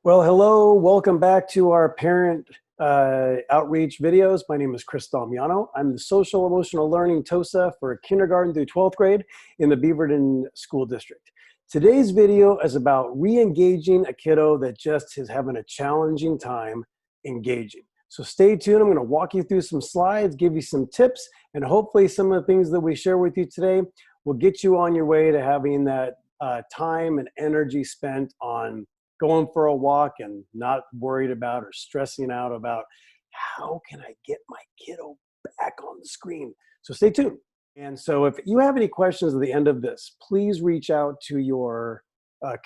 Well, hello, welcome back to our parent outreach videos. My name is Chris Damiano. I'm the Social Emotional Learning TOSA for kindergarten through 12th grade in the Beaverton School District. Today's video is about re-engaging a kiddo that just is having a challenging time engaging. So stay tuned. I'm going to walk you through some slides, give you some tips, and hopefully some of the things that we share with you today will get you on your way to having that time and energy spent on going for a walk and not worried about or stressing out about how can I get my kiddo back on the screen. So stay tuned. And so if you have any questions at the end of this, please reach out to your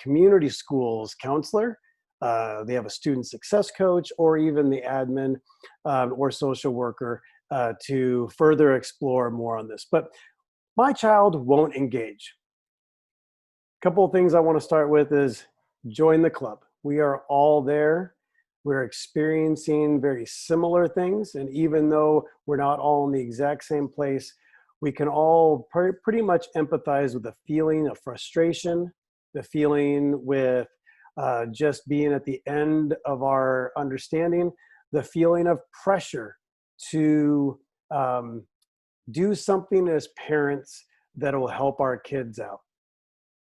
community schools counselor. They have a student success coach or even the admin or social worker to further explore more on this. But my child won't engage. A couple of things I want to start with is join the club. We are all there. We're experiencing very similar things. And even though we're not all in the exact same place, we can all pretty much empathize with the feeling of frustration, the feeling with just being at the end of our understanding, the feeling of pressure to do something as parents that will help our kids out.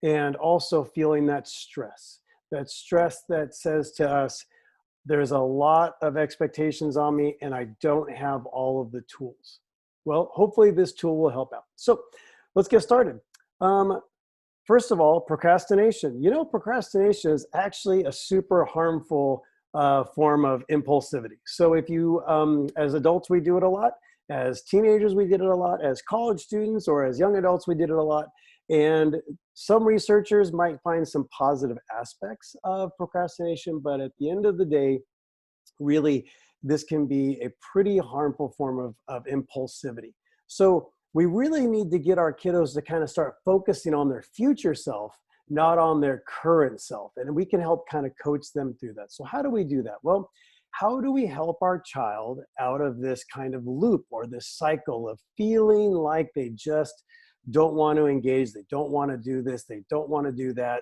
And also feeling that stress that says to us, there's a lot of expectations on me and I don't have all of the tools. Well, hopefully this tool will help out. So let's get started. First of all, procrastination. You know, procrastination is actually a super harmful form of impulsivity. So if you, as adults, we do it a lot. As teenagers, we did it a lot. As college students or as young adults, we did it a lot. And some researchers might find some positive aspects of procrastination, but at the end of the day, really, this can be a pretty harmful form of impulsivity. So we really need to get our kiddos to kind of start focusing on their future self, not on their current self. And we can help kind of coach them through that. So how do we do that? Well, how do we help our child out of this kind of loop or this cycle of feeling like they just don't want to engage, they don't want to do this, they don't want to do that.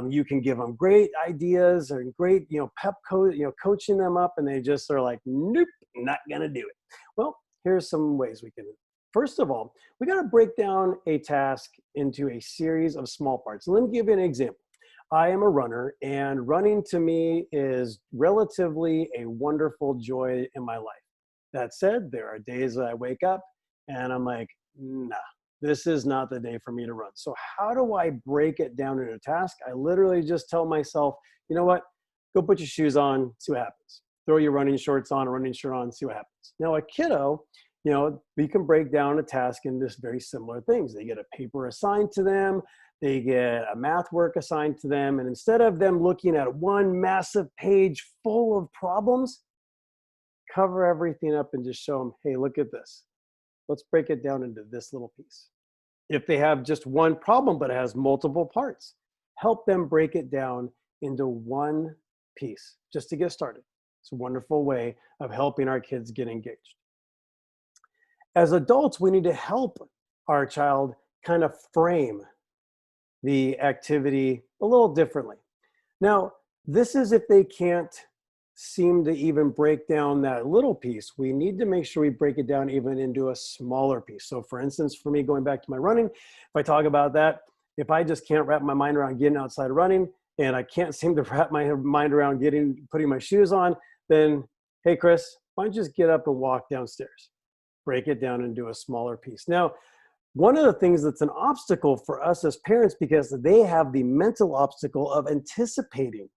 You can give them great ideas and great, coaching them up, and they just are like, nope, not gonna do it. Well, here's some ways we can. First of all, we got to break down a task into a series of small parts. Let me give you an example. I am a runner, and running to me is relatively a wonderful joy in my life. That said, there are days that I wake up and I'm like, nah, this is not the day for me to run. So how do I break it down into a task? I literally just tell myself, you know what? Go put your shoes on, see what happens. Throw your running shorts on, a running shirt on, see what happens. Now a kiddo, we can break down a task into very similar things. They get a paper assigned to them. They get a math work assigned to them. And instead of them looking at one massive page full of problems, cover everything up and just show them, hey, look at this. Let's break it down into this little piece. If they have just one problem, but it has multiple parts, help them break it down into one piece just to get started. It's a wonderful way of helping our kids get engaged. As adults, we need to help our child kind of frame the activity a little differently. Now, this is if they can't seem to even break down that little piece. We need to make sure we break it down even into a smaller piece. So for instance, for me, going back to my running, if I talk about that, if I just can't wrap my mind around getting outside running and I can't seem to wrap my mind around putting my shoes on, then, hey, Chris, why don't you just get up and walk downstairs? Break it down into a smaller piece. Now, one of the things that's an obstacle for us as parents, because they have the mental obstacle of anticipating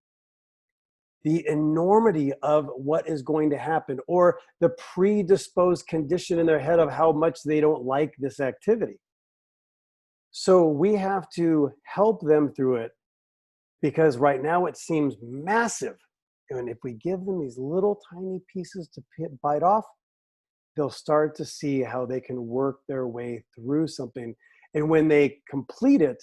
the enormity of what is going to happen or the predisposed condition in their head of how much they don't like this activity. So we have to help them through it because right now it seems massive. And if we give them these little tiny pieces to bite off, they'll start to see how they can work their way through something. And when they complete it,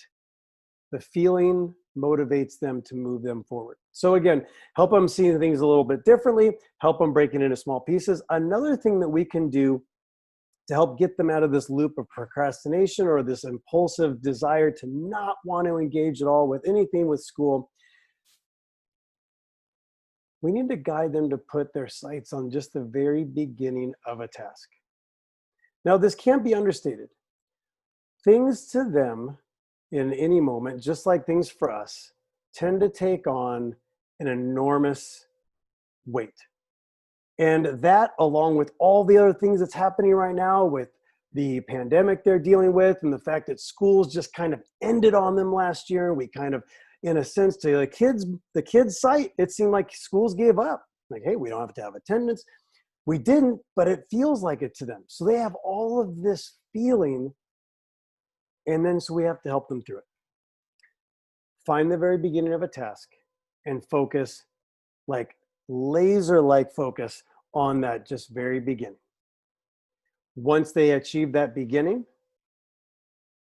the feeling motivates them to move them forward. So again, help them see things a little bit differently, help them break it into small pieces. Another thing that we can do to help get them out of this loop of procrastination or this impulsive desire to not want to engage at all with anything with school we need to guide them to put their sights on just the very beginning of a task. Now, this can't be understated. Things to them in any moment, just like things for us, tend to take on an enormous weight. And that, along with all the other things that's happening right now with the pandemic they're dealing with and the fact that schools just kind of ended on them last year, we kind of, in a sense, to the kids' sight, it seemed like schools gave up. Like, hey, we don't have to have attendance. We didn't, but it feels like it to them. So they have all of this feeling, and then so we have to help them through it. Find the very beginning of a task and focus, like laser-like focus on that just very beginning. Once they achieve that beginning,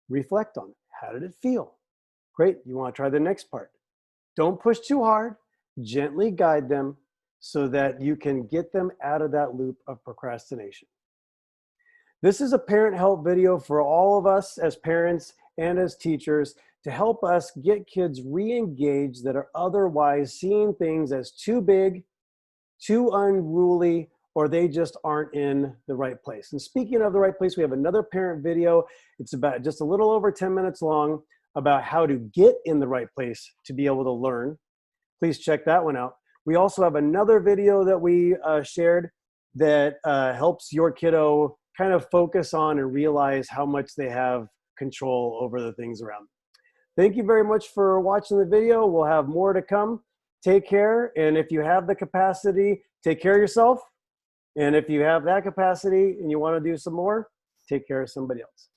reflect on it. How did it feel? Great, you want to try the next part. Don't push too hard, gently guide them so that you can get them out of that loop of procrastination. This is a parent help video for all of us as parents and as teachers to help us get kids re-engaged that are otherwise seeing things as too big, too unruly, or they just aren't in the right place. And speaking of the right place, we have another parent video. It's about just a little over 10 minutes long about how to get in the right place to be able to learn. Please check that one out. We also have another video that we shared that helps your kiddo kind of focus on and realize how much they have control over the things around them. Thank you very much for watching the video. We'll have more to come. Take care. And if you have the capacity, take care of yourself. And if you have that capacity and you want to do some more, take care of somebody else.